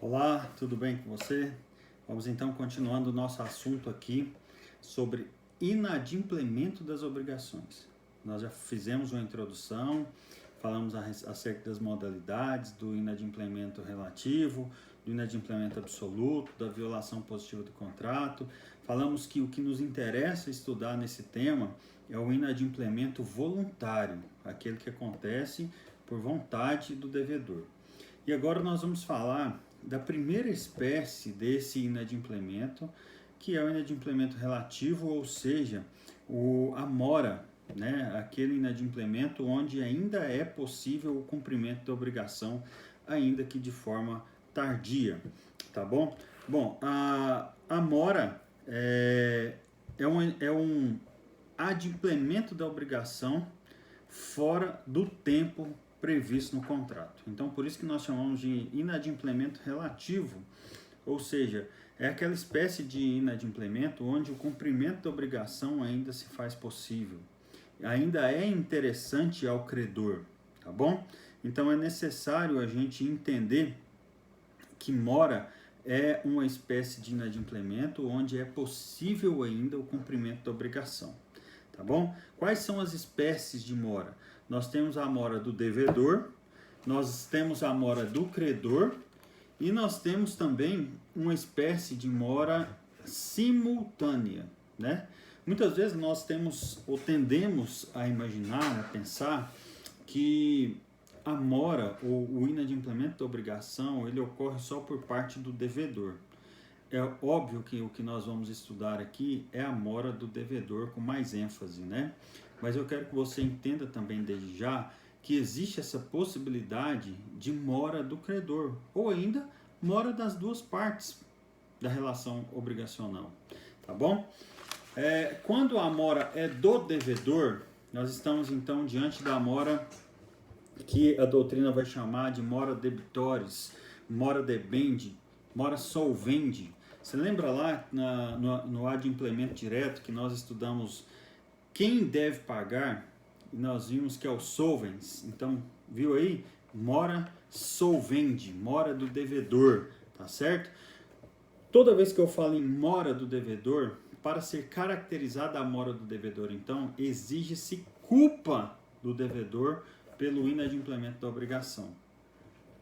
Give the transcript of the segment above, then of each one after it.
Olá, tudo bem com você? Vamos então continuando o nosso assunto aqui sobre inadimplemento das obrigações. Nós já fizemos uma introdução, falamos acerca das modalidades do inadimplemento relativo, do inadimplemento absoluto, da violação positiva do contrato. Falamos que o que nos interessa estudar nesse tema é o inadimplemento voluntário, aquele que acontece por vontade do devedor. E agora nós vamos falar da primeira espécie desse inadimplemento, que é o inadimplemento relativo, ou seja, a mora, né? Aquele inadimplemento onde ainda é possível o cumprimento da obrigação, ainda que de forma tardia, tá bom? Bom, a mora é um adimplemento da obrigação fora do tempo previsto no contrato. Então, por isso que nós chamamos de inadimplemento relativo, ou seja, é aquela espécie de inadimplemento onde o cumprimento da obrigação ainda se faz possível, ainda é interessante ao credor, tá bom? Então, é necessário a gente entender que mora é uma espécie de inadimplemento onde é possível ainda o cumprimento da obrigação, tá bom? Quais são as espécies de mora? Nós temos a mora do devedor, nós temos a mora do credor e nós temos também uma espécie de mora simultânea, né? Muitas vezes nós temos ou tendemos a imaginar, a pensar que a mora ou o inadimplemento da obrigação, ele ocorre só por parte do devedor. É óbvio que o que nós vamos estudar aqui é a mora do devedor com mais ênfase, né? Mas eu quero que você entenda também desde já que existe essa possibilidade de mora do credor, ou ainda mora das duas partes da relação obrigacional, tá bom? Quando a mora é do devedor, nós estamos então diante da mora que a doutrina vai chamar de mora debitores, mora debendi, mora solvendi. Você lembra lá no adimplemento direto que nós estudamos quem deve pagar? E nós vimos que é o solvens. Então, viu aí? Mora solvendi, mora do devedor, tá certo? Toda vez que eu falo em mora do devedor, para ser caracterizada a mora do devedor, então, exige-se culpa do devedor pelo inadimplemento da obrigação.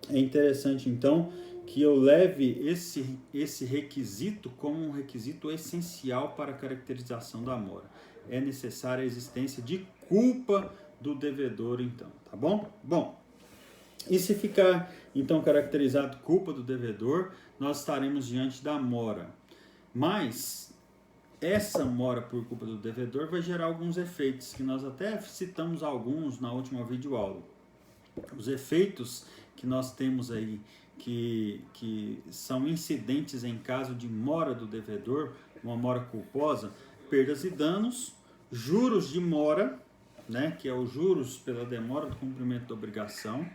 É interessante, então, que eu leve esse requisito como um requisito essencial para a caracterização da mora. É necessária a existência de culpa do devedor, então, tá bom? Bom, e se ficar, então, caracterizado culpa do devedor, nós estaremos diante da mora. Mas essa mora por culpa do devedor vai gerar alguns efeitos, que nós até citamos alguns na última videoaula. Os efeitos que nós temos aí, que são incidentes em caso de mora do devedor, uma mora culposa, perdas e danos, juros de mora, né, que é os juros pela demora do cumprimento da obrigação,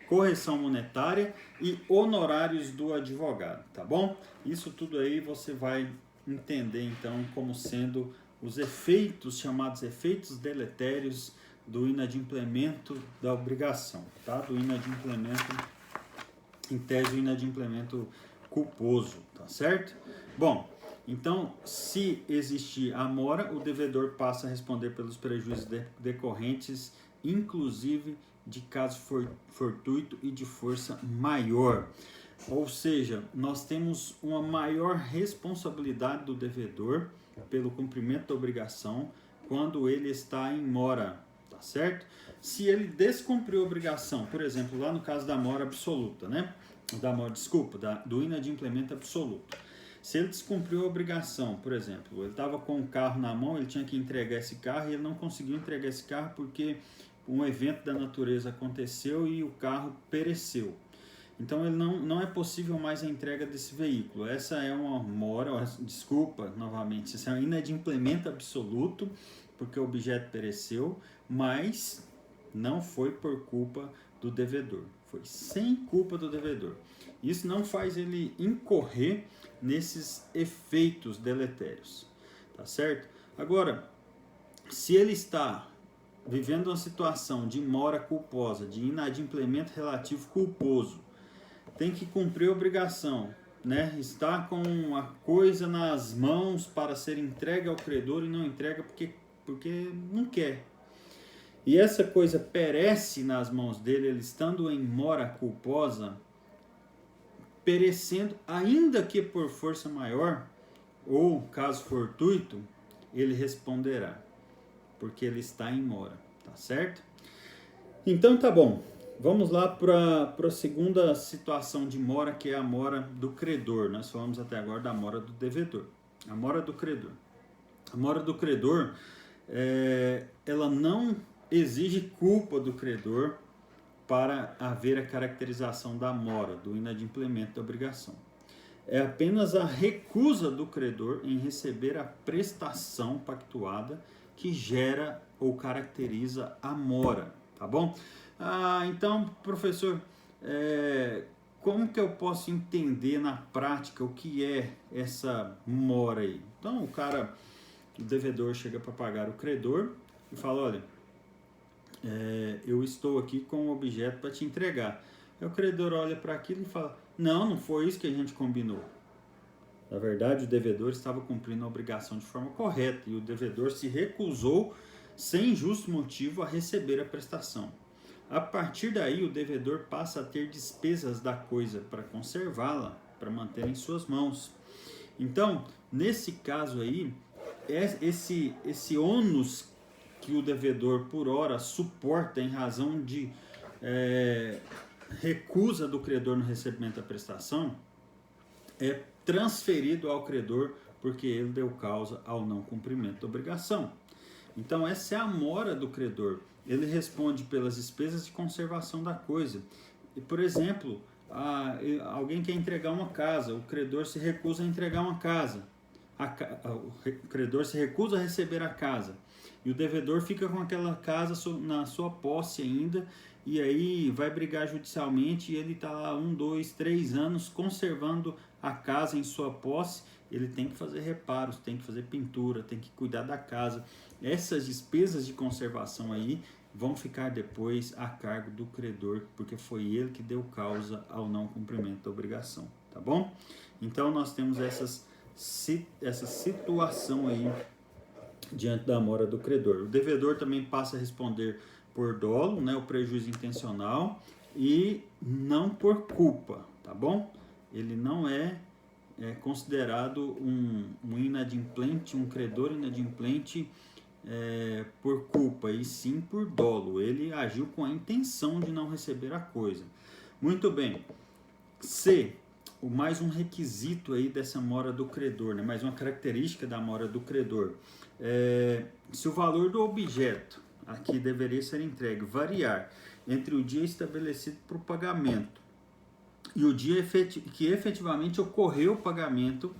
correção monetária e honorários do advogado, tá bom? Isso tudo aí você vai entender então como sendo os efeitos, chamados efeitos deletérios do inadimplemento da obrigação, tá? Do inadimplemento, em tese, o inadimplemento culposo, tá certo? Bom, então, se existir a mora, o devedor passa a responder pelos prejuízos decorrentes, inclusive de caso fortuito e de força maior. Ou seja, nós temos uma maior responsabilidade do devedor pelo cumprimento da obrigação quando ele está em mora, tá certo? Se ele descumpriu a obrigação, por exemplo, lá no caso da mora absoluta, né? Do inadimplemento absoluto. Se ele descumpriu a obrigação, por exemplo, ele estava com o carro na mão, ele tinha que entregar esse carro e ele não conseguiu entregar esse carro porque um evento da natureza aconteceu e o carro pereceu. Então, ele não é possível mais a entrega desse veículo. Essa é uma mora, desculpa, novamente, isso é um inadimplemento absoluto, porque o objeto pereceu, mas não foi por culpa do devedor. Foi sem culpa do devedor. Isso não faz ele incorrer nesses efeitos deletérios, tá certo? Agora, se ele está vivendo uma situação de mora culposa, de inadimplemento relativo culposo, tem que cumprir a obrigação, né? Está com a coisa nas mãos para ser entregue ao credor e não entrega porque não quer. E essa coisa perece nas mãos dele, ele estando em mora culposa, perecendo, ainda que por força maior, ou caso fortuito, ele responderá, porque ele está em mora, tá certo? Então tá bom, vamos lá para a segunda situação de mora, que é a mora do credor. Nós falamos até agora da mora do devedor. A mora do credor. A mora do credor, ela não exige culpa do credor para haver a caracterização da mora, do inadimplemento da obrigação. É apenas a recusa do credor em receber a prestação pactuada que gera ou caracteriza a mora, tá bom? Então, professor, como que eu posso entender na prática o que é essa mora aí? Então, o devedor chega para pagar o credor e fala, olha, eu estou aqui com um objeto para te entregar. Aí o credor olha para aquilo e fala, não foi isso que a gente combinou. Na verdade, o devedor estava cumprindo a obrigação de forma correta e o devedor se recusou, sem justo motivo, a receber a prestação. A partir daí, o devedor passa a ter despesas da coisa para conservá-la, para manter em suas mãos. Então, nesse caso aí, esse ônus que o devedor, por hora, suporta em razão de recusa do credor no recebimento da prestação, é transferido ao credor porque ele deu causa ao não cumprimento da obrigação. Então, essa é a mora do credor. Ele responde pelas despesas de conservação da coisa. E, por exemplo, alguém quer entregar uma casa, o credor se recusa a entregar uma casa. O credor se recusa a receber a casa. E o devedor fica com aquela casa na sua posse ainda, e aí vai brigar judicialmente, e ele está lá 1, 2, 3 anos conservando a casa em sua posse. Ele tem que fazer reparos, tem que fazer pintura, tem que cuidar da casa. Essas despesas de conservação aí vão ficar depois a cargo do credor, porque foi ele que deu causa ao não cumprimento da obrigação, tá bom? Então nós temos essa situação aí diante da mora do credor. O devedor também passa a responder por dolo, né, o prejuízo intencional, e não por culpa, tá bom? Ele não é considerado um inadimplente, um credor inadimplente por culpa, e sim por dolo. Ele agiu com a intenção de não receber a coisa. Muito bem. C, mais um requisito aí dessa mora do credor, né? Mais uma característica da mora do credor. Se o valor do objeto a que deveria ser entregue variar entre o dia estabelecido para o pagamento e o dia que efetivamente ocorreu o pagamento,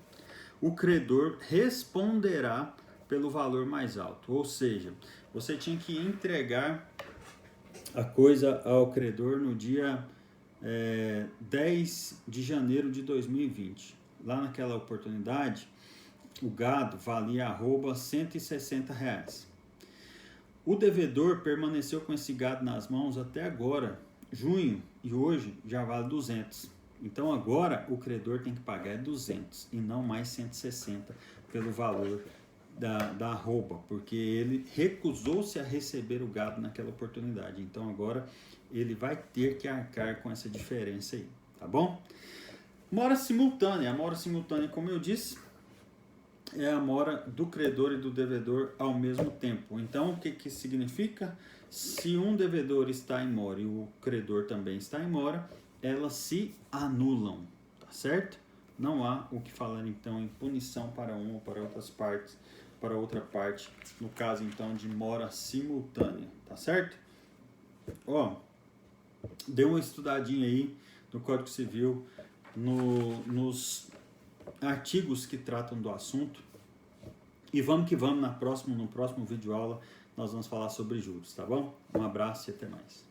o credor responderá pelo valor mais alto. Ou seja, você tinha que entregar a coisa ao credor no dia 10 de janeiro de 2020. Lá naquela oportunidade, o gado valia R$160. O devedor permaneceu com esse gado nas mãos até agora, junho, e hoje já vale 200. Então agora o credor tem que pagar 200 e não mais 160 pelo valor da arroba, porque ele recusou-se a receber o gado naquela oportunidade. Então agora ele vai ter que arcar com essa diferença aí, tá bom? Mora simultânea. A mora simultânea, como eu disse, é a mora do credor e do devedor ao mesmo tempo. Então, o que significa? Se um devedor está em mora e o credor também está em mora, elas se anulam, tá certo? Não há o que falar, então, em punição para uma ou para outras partes, para outra parte, no caso, então, de mora simultânea, tá certo? Dê uma estudadinha aí no Código Civil, nos artigos que tratam do assunto, e vamos que vamos, no próximo vídeo aula nós vamos falar sobre juros, tá bom? Um abraço e até mais.